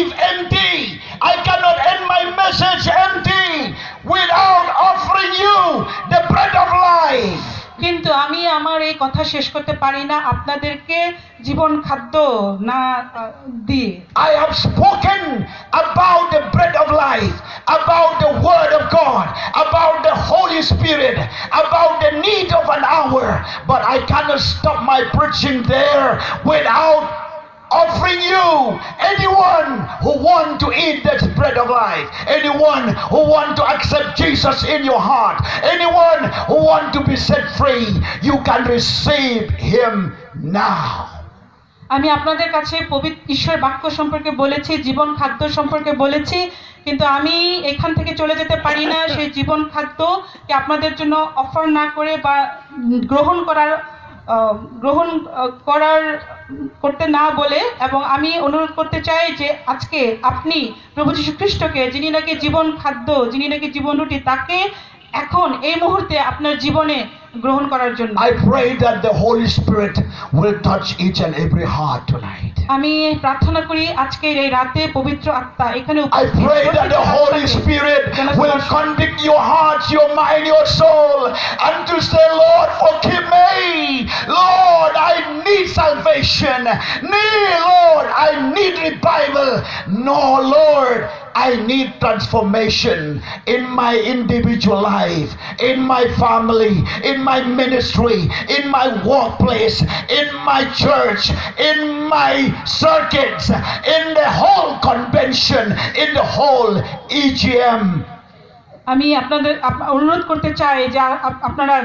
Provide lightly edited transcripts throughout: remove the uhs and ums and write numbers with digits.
leave empty. I cannot end my message empty without offering you the bread of life. কিন্তু আমি আমার এই কথা শেষ করতে পারি না আপনাদেরকে জীবন খাদ্য না দিয়ে। I have spoken about the bread of life, about the word of God, about the Holy Spirit, about the need of an hour, but I cannot stop my preaching there without offering you, anyone who want to eat that bread of life, anyone who want to accept Jesus in your heart, anyone who want to be set free, you can receive him now. আমি আপনাদের কাছে পবিত্র ঈশ্বর বাক্য সম্পর্কে বলেছি, জীবন খাদ্য সম্পর্কে বলেছি, কিন্তু আমি এখান থেকে চলে যেতে পারি না সেই জীবন খাদ্যকে আপনাদের জন্য অফার না করে বা গ্রহণ করতে না বলে। এবং আমি অনুরোধ করতে চাই যে আজকে আপনি প্রভু যীশু খ্রিস্টকে, যিনি নাকি জীবন খাদ্য, যিনি নাকি জীবন রুটি, তাকে এখন এই মুহূর্তে আপনার জীবনে গ্রহণ করার জন্য। I pray that the Holy Spirit will touch each and every heart tonight. আমি প্রার্থনা করি আজকের এই রাতে পবিত্র আত্মা এখানে I pray that the Holy Spirit will convict your heart, your mind, your soul, and to say, Lord, forgive me. Lord, I need salvation. Lord, I need revival. No, Lord, I need transformation in my individual life, in my family, in my ministry, in my workplace, in my church, in my circuits, in the whole convention, in the whole EGM. আমি আপনাদের অনুরোধ করতে চাই যে আপনারা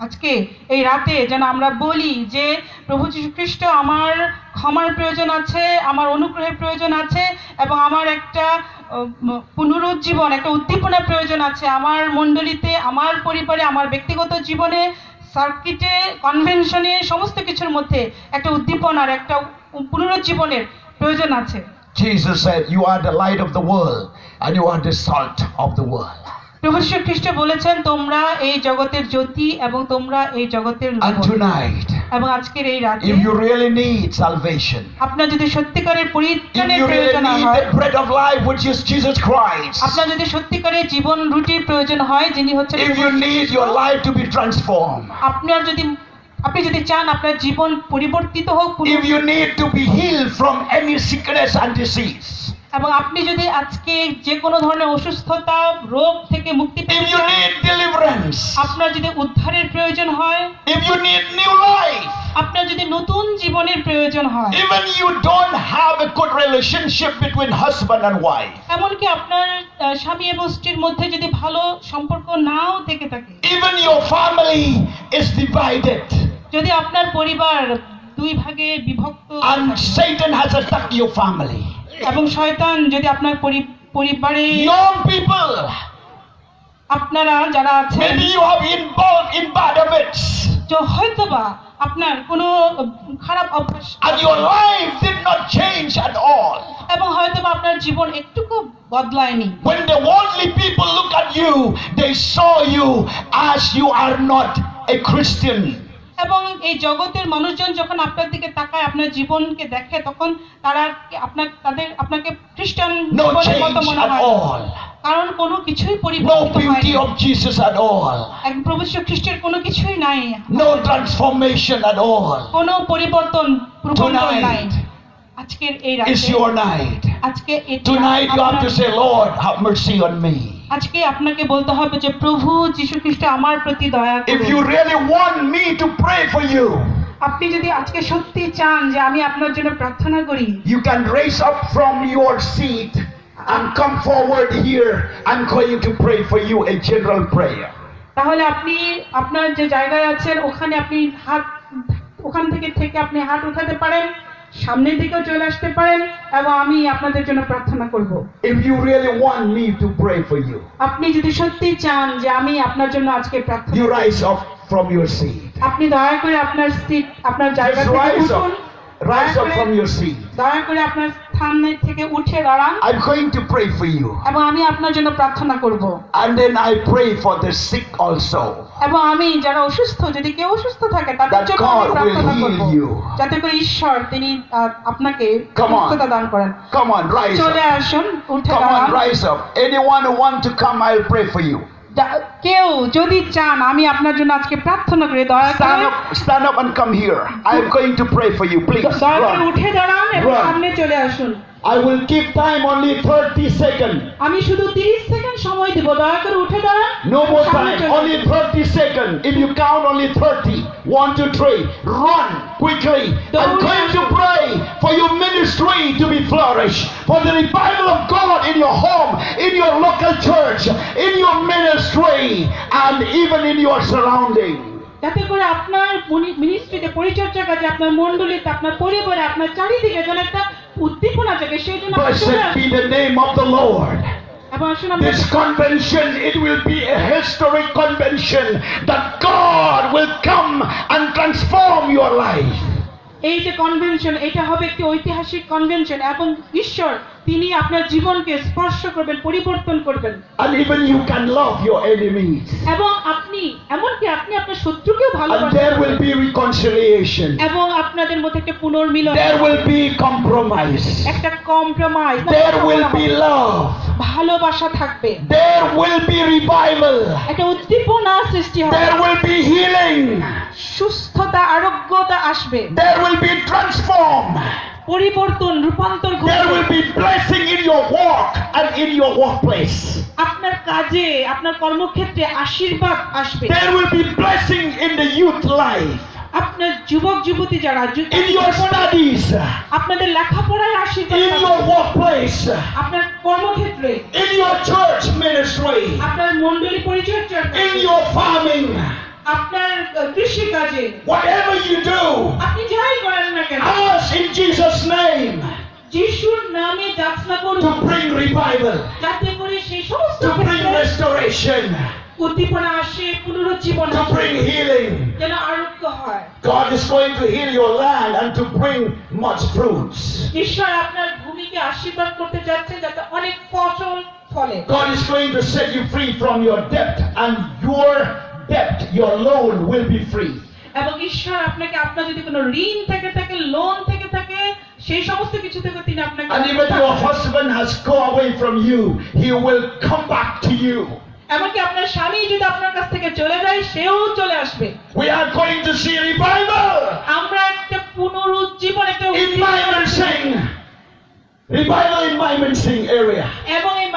আজকে এই রাতে যেন আমরা বলি যে প্রভু যীশু খ্রিস্ট, আমার ক্ষমার প্রয়োজন আছে, আমার অনুগ্রহের প্রয়োজন আছে, এবং আমার একটা পুনরুজ্জীবন, একটা উদ্দীপনার প্রয়োজন আছে আমার মণ্ডলীতে, আমার পরিবারে, আমার ব্যক্তিগত জীবনে, সার্কিটে, কনভেনশনে, সমস্ত কিছুর মধ্যে একটা উদ্দীপনার, একটা পুনরুজ্জীবনের প্রয়োজন আছে। Jesus said, you are the light of the world and you are the salt of the world. প্রভু যীশু খ্রিস্ট বলেছেন, তোমরা এই জগতের জ্যোতি এবং তোমরা এই জগতের And লবণ। tonight, এবং আজকের এই রাতে if you really need salvation, আপনার যদি সত্যিকারের if পরিত্রাণের you really প্রয়োজন need হয়, the bread of life, which is Jesus Christ, আপনার যদি সত্যিকারের জীবন রুটির প্রয়োজন হয়, যিনি হচ্ছেন if you need your life to be transformed, আপনি যদি চান আপনার জীবন পরিবর্তিত হোক, if you need to be healed from any sickness and disease, এবং আপনি যদি আজকে যে কোনো ধরনের অসুস্থতা, রোগ থেকে মুক্তি পেতে if you চান, need deliverance, আপনার যদি উদ্ধারের প্রয়োজন হয়, if you need new life, আপনার যদি নতুন জীবনের প্রয়োজন হয়, even you don't have a good relationship between husband and wife, এমনকি আপনার স্বামী এবং স্ত্রীর মধ্যে যদি ভালো সম্পর্ক নাও থেকে থাকে, even your family is divided, যদি আপনার পরিবার দুই ভাগে বিভক্ত and Satan has attacked your family, এবং শয়তান যদি আপনার পরিবারে, young people, আপনারা যারা আছেন, maybe you have involved in bad habits, যে হয়তোবা আপনার কোনো খারাপ অভ্যাস and your life did not change at all. এবং হয়তোবা আপনার জীবন একটুকু বদলায়নি। When the worldly people look at you, they saw you as you are not a Christian. এবং এই জগতের মানুষজন যখন আপনার দিকে তাকায়, আপনার জীবনকে দেখে, তখন তারা আপনাকে খ্রিস্টান No জীবনের change মতো মনে at হয়, all. কারণ কোনো কিছুই No পরিবর্তিত beauty হয়নি। of Jesus at all. একজন প্রভু যীশু খ্রিস্টের কোনো কিছুই নাই, No transformation at all. কোনো পরিবর্তন রূপান্তর নাই। Tonight আজকের এই is রাতে, your night. আজকে Tonight you have to say, Lord, have mercy on me. আজকে আপনাকে বলতে হবে যে প্রভু যীশু খ্রিস্ট আমার প্রতি দয়া If you করুন। really want me to pray for you, আপনি যদি আজকে সত্যি চান যে আমি আপনার জন্য প্রার্থনা করি, you can raise up from your seat and come forward here. I'm going to pray for you a general prayer. তাহলে আপনি আপনার যে জায়গায় আছেন ওখানে আপনি ওখান থেকে আপনি হাত উঠাতে পারেন, সামনের দিকেও চলে আসতে পারেন, এবং আমি আপনাদের জন্য প্রার্থনা করব। If you really want me to pray for you, আপনি যদি সত্যি চান যে আমি আপনার জন্য আজকে প্রার্থনা, you rise up from your seat. আপনি দয়া করে আপনার সিট, আপনার জায়গা Just থেকে rise উঠুন, up. Rise up from your seat. দয়া করে আপনার স্থান থেকে উঠে দাঁড়ান I'm going to pray for you. এবং আমি আপনার জন্য প্রার্থনা করব And then I pray for the sick also. এবং আমি যারা অসুস্থ যদি কেউ অসুস্থ থাকে তাদের That জন্য God আমি will প্রার্থনা heal করব you. যাতে করে ঈশ্বর তিনি আপনাকে Come on. সুস্থতা দান করেন Come on, rise চলে up. আসুন উঠে Come দাঁড়ান on, rise up. Anyone who want to come, I'll pray for you. কেউ যদি চান আমি আপনার জন্য আজকে প্রার্থনা করি দয়া করে Stand up and come here. I'm going to pray for you, please. দয়া করে Run. উঠে দাঁড়ান এবং Run. সামনে চলে আসুন I will give time only 30 seconds. আমি শুধু 30 সেকেন্ড সময় দেব দয়া করে উঠে দাঁড়ান No more সামনে time. চলে Only আসুন। 30 seconds. If you count only 30. 1, 2, 3. Run quickly. I'm going to pray for your ministry to be flourished. For the revival of God in your home, in your local church, in your ministry, and even in your surrounding. যাতে করে আপনার মিনিস্ট্রিতে পরিচর্যা কাজে আপনার মণ্ডলীতে আপনার পরিবারে আপনার চারিদিকে যেন একটা উদ্দীপনা জাগে সেই জন্য আপনি চলে Blessed আসুন। be the name of the Lord. এবং আসুন আমরা This convention, it will be a historic convention that God will come and transform your life. এই যে কনভেনশন এটা হবে একটি ঐতিহাসিক কনভেনশন এবং ঈশ্বর তিনি আপনার জীবনকে স্পর্শ করবেন পরিবর্তন করবেন And even you can love your enemies. এবং আপনি এমনকি আপনি আপনার শত্রুকেও And ভালোবাসেন there will be reconciliation. এবং আপনাদের মধ্যে একটা পুনর্মিলন There will be compromise. একটা compromise There will be love. ভালোবাসা থাকবে There will be revival. একটা উদ্দীপনা সৃষ্টি হবে There will be healing. সুস্থতা আরোগ্যতা আসবে There will be transform. পরিবর্তন রূপান্তর There ঘটবে will be blessing in your walk and in your workplace. আপনার কাজে আপনার কর্মক্ষেত্রে আশীর্বাদ আসবে There will be blessing in the youth life. আপনার যুবক যুবতী যারা In your studies. আপনাদের লেখাপড়ায় আশীর্বাদ In পাবে। your workplace. আপনার কর্মক্ষেত্রে In your church ministry. আপনার মণ্ডলী পরিচর্যা In your farming. আপনার কৃষি কাজে Whatever you do. আপনি যাই করেন না কেন Ask in Jesus' name যিশুর নামে যাচনা করুন to bring revival, যাতে করে সেই সমস্ত to bring ক্ষেত্রে restoration, উদ্দীপনা আসে পুনরুজ্জীবন to আসে, bring healing. যেন আরোগ্য হয় God is going to heal your land and to bring much fruits. ঈশ্বর আপনার ভূমিকে আশীর্বাদ করতে যাচ্ছে যাতে অনেক ফসল ফলে God is going to set you free from your debt, and your debt, your loan will be free. এবং ঈশ্বর আপনাকে আপনার যদি কোনো ঋণ থেকে থাকে লোন থেকে থাকে সেই সমস্ত কিছু থেকে তিনি আপনাকে And even your husband has gone away from you, he will come back to you. এমনকি আপনার স্বামী যদি আপনার কাছ থেকে চলে যায় সেও চলে আসবে We are going to see revival আমরা একটা পুনরুজ্জীবন একটা in Mymensing. Revival in Mymensing area. এবং এই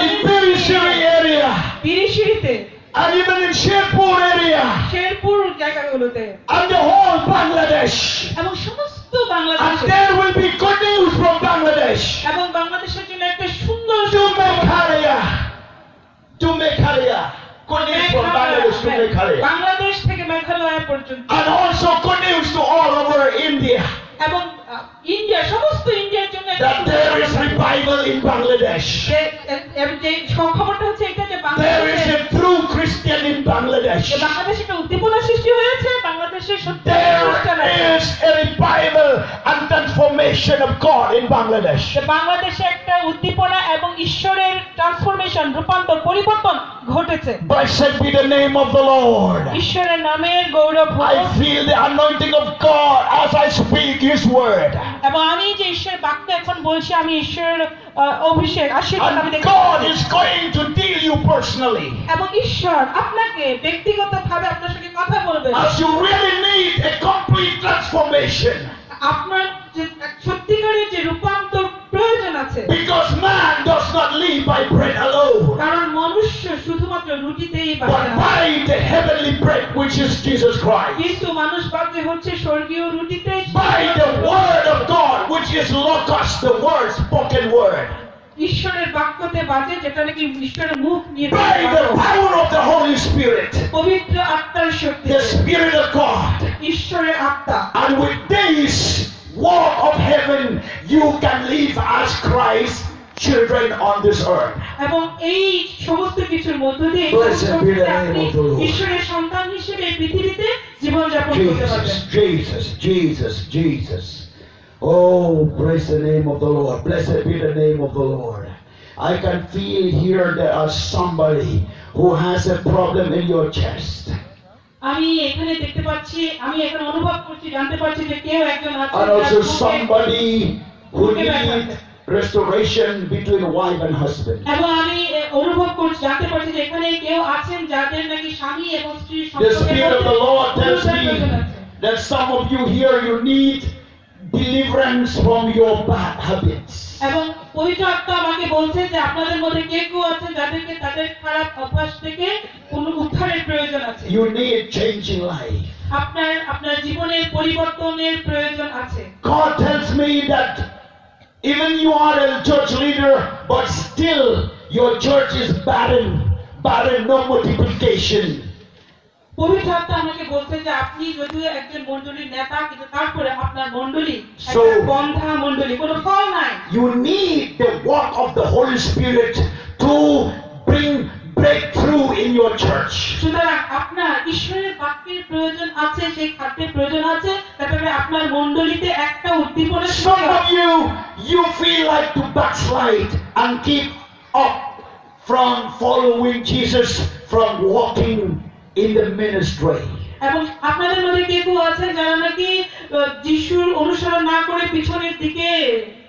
In Birisiri area. বিরিশিরিতে And even in Sherpur area. Sherpur জায়গাগুলোতে And the whole Bangladesh. এবং সমস্ত And বাংলাদেশে there will be good news from Bangladesh. এবং বাংলাদেশের জন্য একটা সুন্দর To Meghalaya. To Meghalaya. Good news from Bangladesh to Meghalaya. Bangladesh থেকে মেঘালয় পর্যন্ত And also good news to all over India. এবং ইন্ডিয়া সমস্ত ইন্ডিয়ার জন্য একটা That there is revival in Bangladesh. যে খবরটা হচ্ছে এটা যে There is বাংলাদেশে a true Christian in Bangladesh. যে বাংলাদেশে একটা উদ্দীপনা সৃষ্টি হয়েছে বাংলাদেশের সত্যি খ্রিস্টান আছে। There is a revival and transformation of God in Bangladesh. যে বাংলাদেশে একটা উদ্দীপনা এবং ঈশ্বরের ট্রান্সফরমেশন রূপান্তর পরিবর্তন ঘটেছে Blessed be the name of the Lord. ঈশ্বরের নামের গৌরব হোক। I feel the anointing of God as I speak His word. এবং আমি যে ঈশ্বরের বাক্য এখন বলছি আমি ঈশ্বরের অভিষেক আশীর্বাদ আমি And দেখতে God পাচ্ছি। is going to deal you personally. এবং ঈশ্বর আপনাকে ব্যক্তিগতভাবে আপনার সঙ্গে কথা বলবে As you really need a complete transformation. আপনার যে সত্যিকারের যে রূপান্তর প্রয়োজন আছে Because man does not live by bread alone, কারণ মনুষ্য শুধুমাত্র রুটিতেই বাঁচে but না by the heavenly bread which is Jesus Christ. কিন্তু মানুষ বাঁচে হচ্ছে স্বর্গীয় রুটিতে By the word of God which is logos, the word, spoken word. ঈশ্বরের বাক্যতে বাঁচে যেটা নাকি ঈশ্বরের মুখ নিয়ে By the power of the Holy Spirit, পবিত্র আত্মার শক্তি the Spirit of God. ঈশ্বরের আত্মা And with this walk of heaven, you can live as Christ's children on this earth. এবং এই সমস্ত কিছুর মধ্য দিয়ে এই Blessed সমস্ত be the ক্ষেত্রে name আপনি of the Lord. ঈশ্বরের সন্তান হিসেবে এই পৃথিবীতে জীবনযাপন করতে পারবেন Jesus, Jesus, Jesus, Jesus. Oh, praise the name of the Lord. Blessed be the name of the Lord. I can feel here there are somebody who has a problem in your chest. আমি এখানে দেখতে পাচ্ছি, আমি এখানে অনুভব করছি, জানতে পারছি যে কেউ একজন আছে And যার also বুকে- somebody who needs restoration between wife and husband. এবং আমি অনুভব করছি, জানতে পারছি যে এখানে কেউ আছেন যাদের নাকি স্বামী এবং স্ত্রীর The সম্পর্কের Spirit of মধ্যে the Lord tells অনুতাপ প্রয়োজন me আছে। that some of you here, you need deliverance from your bad habits. এবং পবিত্র আত্মা আমাকে বলছে যে আপনাদের মধ্যে কেউ কেউ আছেন যাদেরকে তাদের খারাপ অভ্যাস থেকে কোনো উদ্ধারের প্রয়োজন আছে। You need change in life. আপনার জীবনের পরিবর্তনের প্রয়োজন আছে। God tells me that even you are a church leader, but still your church is barren, no multiplication. পবিত্র আত্মা আমাকে বলছে যে আপনি যদিও একজন মণ্ডলীর নেতা, কিন্তু তারপরে আপনার মণ্ডলী So- একটা বন্ধা মণ্ডলী, কোনো ফল নাই। You need the work of the Holy Spirit to bring breakthrough in your church. সুতরাং আপনার ঈশ্বরের বাক্যের প্রয়োজন আছে, সেই খাদ্যের প্রয়োজন আছে, তারপরে আপনার মণ্ডলীতে একটা উদ্দীপনা Some of you feel like to backslide and keep up from following Jesus, from walking in the ministry. এবং আপনাদের মধ্যে কেউ কেউ আছে যারা নাকি যিশুর অনুসরণ না করে পিছনের দিকে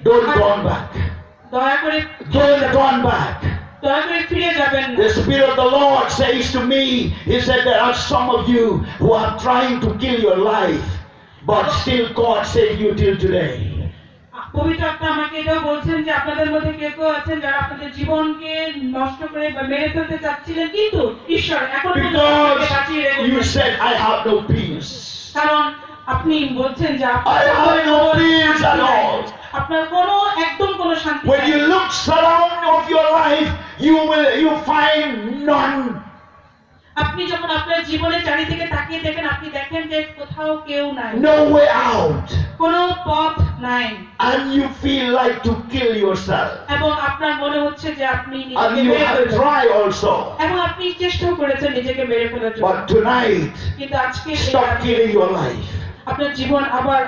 Don't turn back. দয়া করে Don't turn back. দয়া করে ফিরে যাবেন না। The Spirit of the Lord says to me, He said there are some of you who are trying to kill your life, but still God saved you till today. পবিত্র আত্মা আমাকে এটাও বলছেন যে আপনাদের মধ্যে কেউ কেউ আছেন যারা আপনাদের জীবনকে নষ্ট করে বা মেরে ফেলতে চাচ্ছিলেন, কিন্তু ঈশ্বর এখন পর্যন্ত আপনাকে বাঁচিয়ে Because you রেখেছেন। said, I have no peace. কারণ আপনি বলছেন যে I have no peace at all. আপনার কোনো একদম কোনো শান্তি When নাই। you look surround of your life, you find none. আপনি যখন আপনার জীবনের চারিদিকে তাকিয়ে দেখেন, আপনি দেখেন যে কোথাও কেউ নাই, No way out. কোনো পথ নাই, And you feel like to kill yourself. এবং আপনার মনে হচ্ছে যে আপনি And নিজেকে you মেরে have ফেলবেন। tried also. এবং আপনি চেষ্টাও করেছেন নিজেকে মেরে ফেলার জন্য, But tonight, কিন্তু আজকে এই stop রাতে killing your life. আপনার জীবন আবার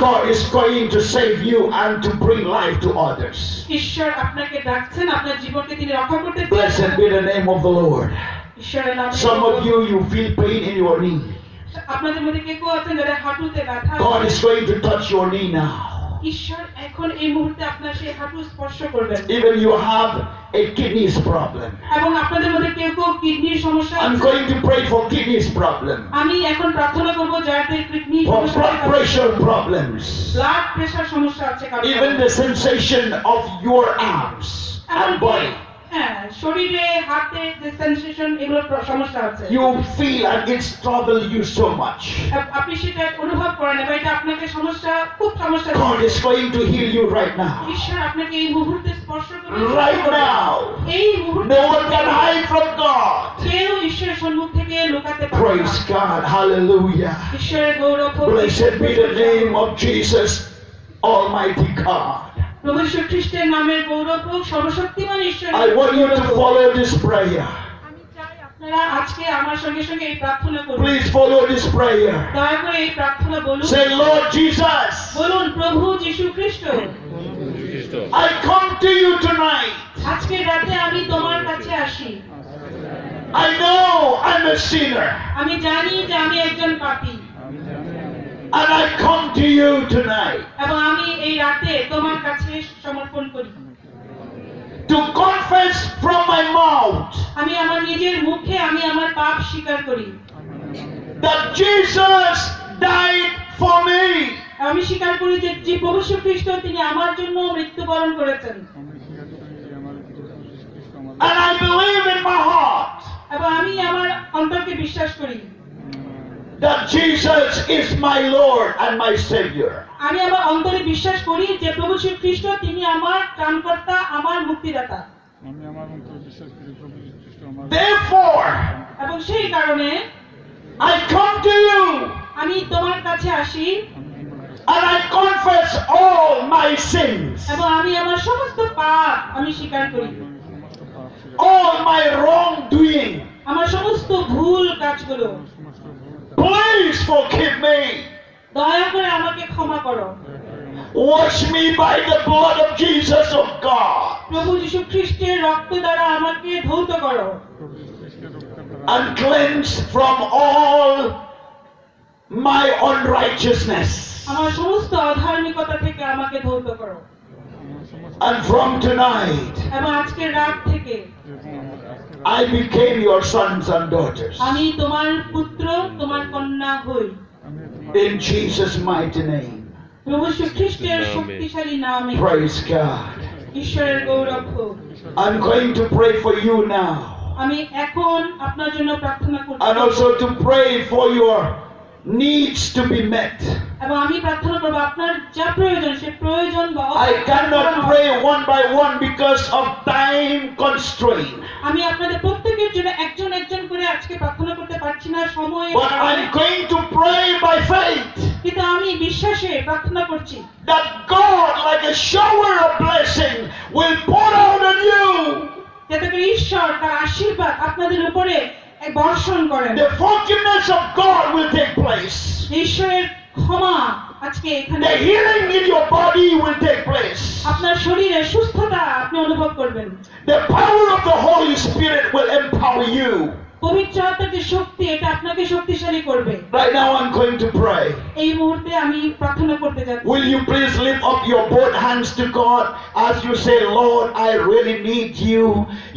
God is going to save you and to bring life to others. ঈশ্বর আপনাকে ডাকছেন, আপনার জীবনকে তিনি রক্ষা করতে Blessed চেয়েছেন। be the name of the Lord. ঈশ্বরের নামে Some of you feel pain in your knee. আপনাদের মধ্যে কেউ কেউ আছেন যাদের হাঁটুতে ব্যথা God আছে। is going to touch your knee now. ঈশ্বর এখন এই মুহূর্তে আপনার সেই হাঁটু স্পর্শ করবেন। Even you have a kidneys problem. এবং আপনাদের মধ্যে কেউ কেউ কিডনির সমস্যা I'm আছে। going to pray for kidneys problem, আমি এখন প্রার্থনা করব যাদের কিডনি for সমস্যা blood আছে, pressure problems, ব্লাড প্রেসার সমস্যা আছে কারো even the sensation of your arms and body. হ্যাঁ, শরীরে হাতে যে সেনসেশন, এগুলোর সমস্যা আছে। You feel and it's trouble you so much. আপনি সেটা অনুভব করেন এবং এটা আপনাকে খুব সমস্যা God দিচ্ছে। is going to heal you right now. ঈশ্বর আপনাকে এই মুহূর্তে স্পর্শ করবে। Right now. এই মুহূর্তে No one can hide from God. কেউ ঈশ্বরের সম্মুখ থেকে লুকাতে পারে Praise না। God. Hallelujah. ঈশ্বরের গৌরব হোক। Blessed be the name of Jesus, Almighty God. প্রভু যীশু খ্রিস্টের নামের গৌরব হোক, সর্বশক্তিমান ঈশ্বরের I want you Gaurav to হোক। follow this prayer. আমি চাই আপনারা আজকে আমার সঙ্গে সঙ্গে এই প্রার্থনা করুন। Please follow this prayer. দয়া করে এই প্রার্থনা বলুন। Say, Lord Jesus, বলুন, প্রভু যীশু খ্রিস্ট, I come to you tonight. আজকে রাতে আমি তোমার কাছে আসি। I know I'm a sinner. আমি জানি যে আমি একজন পাপী, And I come to you tonight এবং আমি এই রাতে তোমার কাছে সমর্পণ করি। to confess from my mouth আমি আমার নিজের মুখে আমি আমার পাপ স্বীকার করি। that Jesus died for me. আমি স্বীকার করি যে প্রভু যীশু খ্রিস্ট তিনি আমার জন্য মৃত্যুবরণ করেছেন। And I believe in my heart এবং আমি আমার অন্তরকে বিশ্বাস করি that Jesus is my Lord and my Savior. আমি আমার অন্তরে বিশ্বাস করি যে প্রভু যীশু খ্রিস্ট তিনি আমার ত্রাণকর্তা, আমার মুক্তিদাতা। আমি আমার অন্তরে বিশ্বাস করি প্রভু যীশু খ্রিস্ট আমার Therefore, এবং সেই কারণে I come to you আমি তোমার কাছে আসি and I confess all my sins, এবং আমি আমার সমস্ত পাপ আমি স্বীকার করি, সমস্ত পাপ ছিল all my wrongdoing. আমার সমস্ত ভুল কাজগুলো। সমস্ত ভুল Please forgive me. দয়া করে আমাকে ক্ষমা করো। Wash me by the blood of Jesus, oh God, প্রভু যীশু খ্রিস্টের রক্ত দ্বারা আমাকে ধৌত করো প্রভু যীশু খ্রিস্টের রক্তের দ্বারা and cleanse from all my unrighteousness. আমার সমস্ত অধার্মিকতা থেকে আমাকে ধৌত করো আমার সমস্ত And from tonight, এবং আজকের রাত থেকে এবং আমার আজকের I became your sons and daughters. আমি তোমার পুত্র তোমার কন্যা হই আমি তোমার In Jesus' mighty name. প্রভু যীশু খ্রিস্টের শক্তিশালী নামে Praise God. ঈশ্বরের গৌরব হোক I'm going to pray for you now. আমি এখন আপনার জন্য প্রার্থনা করছি And also to pray for your needs to be met. এবং আমি প্রার্থনা করব আপনার যা প্রয়োজন সে প্রয়োজন বা I cannot pray one by one because of time constraint. আমি আপনাদের প্রত্যেকের জন্য একজন একজন করে আজকে প্রার্থনা করতে পারছি না সময় But I'm going to pray by faith কিন্তু আমি বিশ্বাসে প্রার্থনা করছি that God, like a shower of blessing, will pour out on you. যাতে করে ঈশ্বর তার আশীর্বাদ আপনাদের উপরে এক বর্ষণ করেন The forgiveness of God will take place. ঈশ্বরের ক্ষমা আজকে এখানে The healing in your body will take place. আপনার শরীরে সুস্থতা আপনি অনুভব করবেন The power of the Holy Spirit will empower you. পবিত্র আত্মার যে শক্তি এটা আপনাকে শক্তিশালী করবে Right now I'm going to pray. এই মুহূর্তে আমি প্রার্থনা করতে যাচ্ছি Will you please lift up your both hands to God as you say, Lord, I really need you.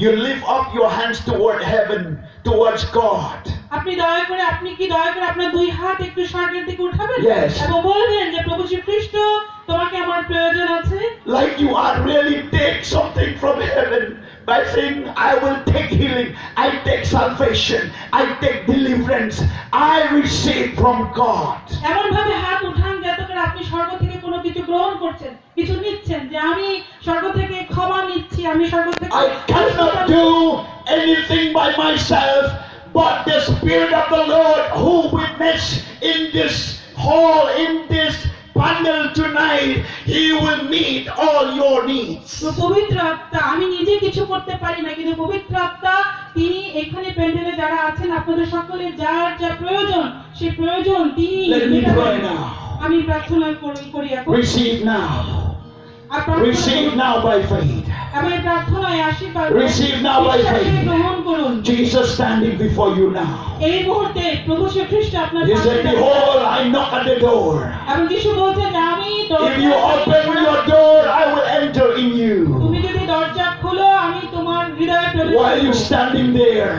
You lift up your hands toward heaven, towards God. আপনি কি দয়া করে আপনার দুই হাত একটু স্বর্গের দিকে উঠাবেন Yes. এবং বলবেন যে প্রভু শ্রী খ্রিস্ট তোমাকে আমার প্রয়োজন আছে Like you are really take something from heaven by saying, I will take healing, I take salvation, I take deliverance, I receive from God. এমন ভাবে হাত উঠান যাতে করে আপনি স্বর্গ থেকে কোনো কিছু গ্রহণ করছেন কিছু নিচ্ছেন যে আমি স্বর্গ থেকে ক্ষমা নিচ্ছি আমি স্বর্গ থেকে I cannot do anything by myself, but the Spirit of the Lord who witness in this hall, in this panel tonight, He will meet all your needs. তো পবিত্র আত্মা আমি নিজে কিছু করতে পারি না কিন্তু পবিত্র আত্মা তিনি এখানে প্যান্ডেলে যারা আছেন আপনাদের সকলের যার যা প্রয়োজন সেই প্রয়োজন তিনি Let me মেটাবেন। pray now. আমি প্রার্থনা করি এখন Receive now. আর প্রার্থনা Receive করুন। now by faith. আমি প্রার্থনায় আশীর্বাদ Receive now by বিশ্বাসে faith. গ্রহণ করুন Jesus standing before you now. এই মুহূর্তে প্রভু শ্রী খ্রিস্ট আপনার He পাশে said, দাঁড়িয়ে Behold, I knock at the door. এবং যিশু বলছেন যে আমি If you open your door, I will enter in you. তুমি যদি দরজা খুলো আমি তোমার হৃদয়ে প্রবেশ Why are you করব। standing there?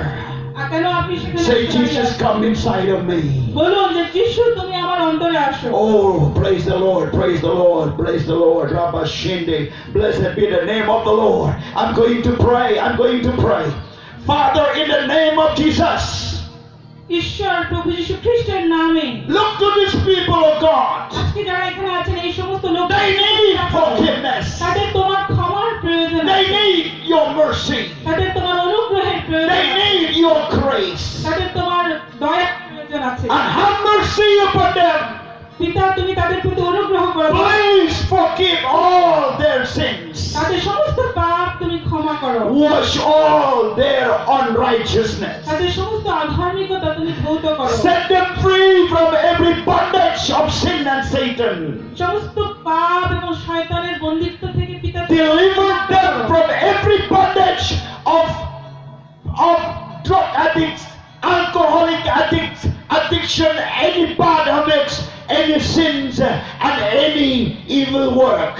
আর কেন আপনি সেখানে Say, দাঁড়িয়ে Jesus, আছেন? come inside of me. বলুন যে যিশু তুমি আমার অন্তরে আসো Oh, praise the Lord, praise the Lord, praise the Lord. Rabba Shinde, blessed be the name of the Lord. I'm going to pray, I'm going to pray. Father, in the name of Jesus, ঈশ্বর প্রভু যীশু খ্রিস্টের নামে look to these people of God. আজকে যারা এখানে আছেন এই সমস্ত লোক They need forgiveness. তাদের তোমার ক্ষমার প্রয়োজন They আছে need your mercy. তাদের তোমার অনুগ্রহের প্রয়োজন They আছে need your grace. তাদের তোমার দয়ার প্রয়োজন আছে And have mercy upon them. পিতা তুমি তাদের প্রতি অনুগ্রহ করো Please forgive all their sins. তাদের সমস্ত পাপ তুমি ক্ষমা করো Wash all their unrighteousness. তাদের সমস্ত অধার্মিকতা তুমি ধৌত করো Set them free from every bondage of sin and Satan. সমস্ত পাপ এবং শয়তানের বন্দিত্ব থেকে পিতা তুমি Deliver মুক্ত them করো। from every bondage of drug addicts, alcoholic addicts, addiction, any bad habits, any sins, and any evil work.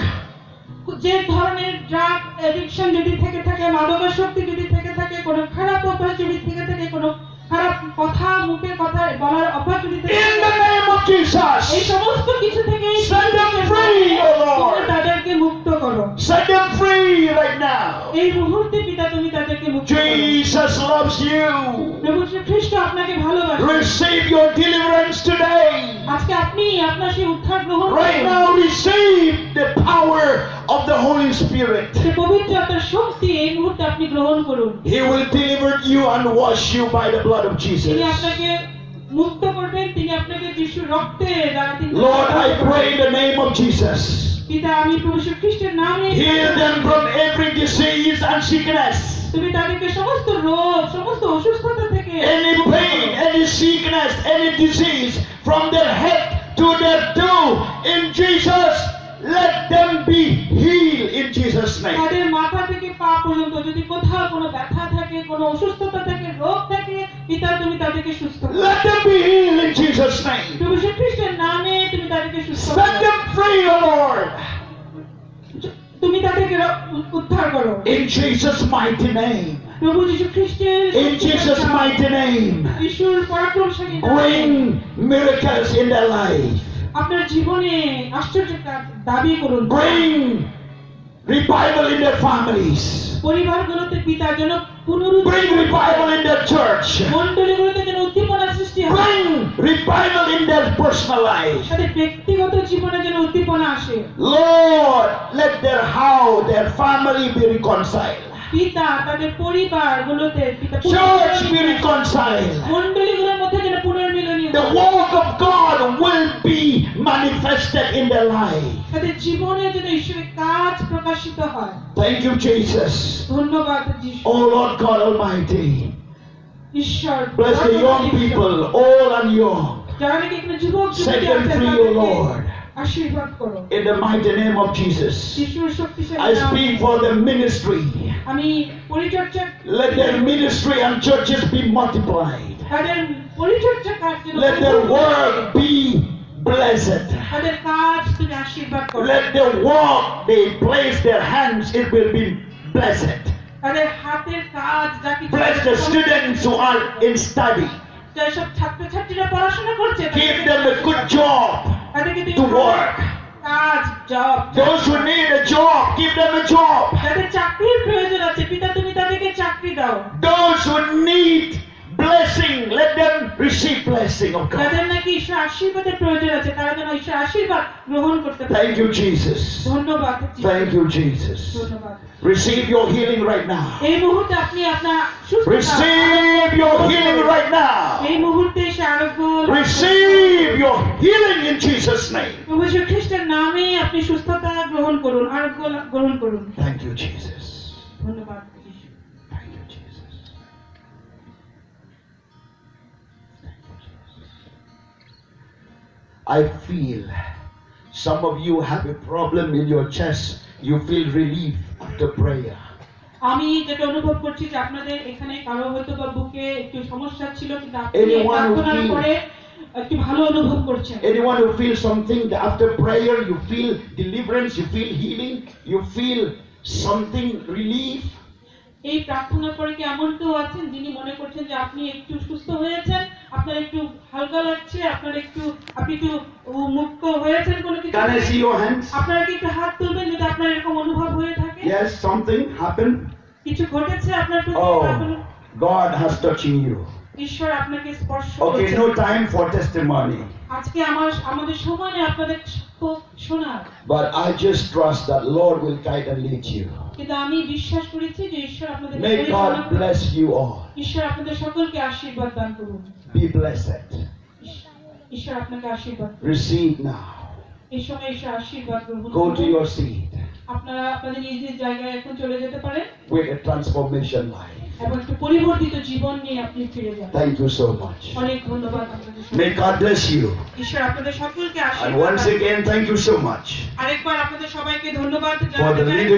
যে ধরনের ড্রাগ অ্যাডিকশন যদি থেকে থাকে মাদকাসক্তি যদি থেকে থাকে কোনো খারাপ অভ্যাস যদি থেকে থাকে কোনো খারাপ কথা মুখের কথা বলার অভ্যাস যদি থেকে In the থাকে name of এই Jesus, সমস্ত কিছু থেকে set them free, O Lord. তাদেরকে মুক্ত করো Set them free right now. এই মুহূর্তে পিতা তুমি তাদেরকে মুক্ত করো Jesus loves you. প্রভু শ্রী খ্রিস্ট আপনাকে ভালোবাসে Receive your deliverance today. আজকে আপনি আপনার সেই উদ্ধার গ্রহণ Right করুন now, receive the power of the Holy Spirit. সেই পবিত্র আত্মার শক্তি এই মুহূর্তে আপনি গ্রহণ করুন He will deliver you and wash you by the blood of তিনি Jesus. আপনাকে মুক্ত করবেন তিনি আপনাকে যিশুর রক্তে দ্বারা তিনি Lord, I pray in the name of Jesus. পিতা আমি প্রভু শ্রী খ্রিস্টের নামে Heal them from every disease and sickness. তুমি তাদেরকে সমস্ত রোগ সমস্ত অসুস্থতা থেকে Any pain, any sickness, any disease, from their head to their toe, in Jesus' let them be healed in Jesus' name. তাদের মাথা থেকে পা পর্যন্ত যদি কোথাও কোনো ব্যথা থাকে, কোনো অসুস্থতা থাকে, রোগ থাকে, পিতা তুমি তাদেরকে সুস্থ করো। Let them be healed in Jesus' name. প্রভু যীশু খ্রিস্টের নামে তুমি তাদেরকে সুস্থ Set করো। them free, O Lord. তুমি তাদেরকে উদ্ধার করো In Jesus' mighty name. প্রভু যীশু খ্রিস্টের In Jesus' mighty name. যিশুর পরাক্রমশালী নামে Bring miracles in their life. আপনার জীবনে আশ্চর্য কাজ দাবি করুন। Bring revival in their families. পরিবারগুলোতে পিতার জন্য পুনরুদ্ধার Bring revival in their church. মণ্ডলীগুলোতে যেন উদ্দীপনা সৃষ্টি হয়, Bring revival in their personal life. তাদের ব্যক্তিগত জীবনে যেন উদ্দীপনা আসে। Lord, let their house, their family be reconciled. পিতা তাদের পরিবারগুলোতে পিতা Church be reconciled. মণ্ডলীগুলোর মধ্যে যেন পুনর্মিলনী The হয়। work of God will be manifested in their life. তাদের জীবনে যেন ঈশ্বরের কাজ প্রকাশিত হয়। Thank you, Jesus. ধন্যবাদ যিশু। Oh Lord God Almighty. ঈশ্বর Bless the young people, old and young. যারা নাকি এখানে যুবক Set যুবতী them আছেন, free, O তাদেরকে Lord. আশীর্বাদ করো In the mighty name of Jesus. যিশুর শক্তিশালী I নামে। speak for the ministry. আমি পরিচর্যা Let their ministry and churches be multiplied. তাদের পরিচর্যা কাজ যেন Let their পরিপূর্ণ হয়। work be blessed. তাদের কাজ তুমি আশীর্বাদ করো। Let their work, they place their hands, it will be blessed. তাদের হাতের কাজ যা কিছু Bless the students who are in study. যেসব ছাত্রছাত্রীরা পড়াশোনা করছে Give them a good job তাদেরকে তুমি to ভালো work. কাজ job Those who need a job, give them a job. যাদের চাকরির প্রয়োজন আছে পিতা তুমি তাদেরকে চাকরি দাও। Those who need blessing, let them receive blessing of God. যাদের নাকি ঈশ্বর আশীর্বাদের প্রয়োজন আছে তারা যেন ঈশ্বর আশীর্বাদ গ্রহণ করতে পারে। Thank you, Jesus. ধন্যবাদ যিশু। Thank you, Jesus. ধন্যবাদ। Receive your healing right now. এই মুহূর্তে আপনি আপনার সুস্থতা Receive your healing right now. এই মুহূর্তে এসে আরোগ্য Receive your healing in Jesus' name. প্রভু যীশু খ্রিস্টের নামে আপনি সুস্থতা গ্রহণ করুন, আরোগ্য গ্রহণ করুন। Thank you, Jesus. ধন্যবাদ যিশু। Thank you, Jesus. Thank you, Jesus. I feel some of you have a problem in your chest. You feel relief after prayer. আমি যেটা অনুভব করছি যে আপনাদের এখানে কারো হয়তো বা বুকে একটু সমস্যা ছিল কিন্তু আপনি এই Anyone who প্রার্থনার feel- পরে একটু ভালো অনুভব করছেন। Anyone who feels something that after prayer, you feel deliverance, you feel healing, you feel something relief. এই প্রার্থনার পরে কি এমন কেউ আছেন যিনি মনে করছেন যে আপনি একটু সুস্থ হয়েছেন, আপনার একটু হালকা লাগছে, আপনি একটু মুক্ত হয়েছেন কোনো কিছু Can I থেকে? see your hands? আপনারা কি একটু হাত তুলবেন যদি আপনার এরকম অনুভব হয়ে থাকে? Yes, something happened. কিছু ঘটেছে আপনার প্রতি Oh, এখন- God has touching you. ঈশ্বর আপনাকে স্পর্শ Okay, করছেন। no time for testimony. আজকে আমাদের সময় নেই আপনাদের শোনার, But I just trust that Lord will guide and lead you. কিন্তু আমি বিশ্বাস করেছি যে ঈশ্বর আপনাদের May পরিচালনা God করুন। bless you all. ঈশ্বর আপনাদের সকলকে আশীর্বাদ দান করুন। Be blessed. ঈশ্বর আপনাকে আশীর্বাদ করুন। Receive now. এই সময় ঈশ্বর আশীর্বাদ গ্রহণ Go করুন। to your seat আপনারা আপনাদের নিজ নিজ জায়গায় এখন চলে যেতে পারেন with a transformation life. এবং একটু পরিবর্তিত জীবন নিয়ে আপনি ফিরে যান। Thank you so much. অনেক ধন্যবাদ আপনাদের May সকলকে। God bless you. ঈশ্বর আপনাদের সকলকে And আশীর্বাদ once দান করুন। again, thank you so much আরেকবার আপনাদের সবাইকে ধন্যবাদ for the জানাতে চাই। leadership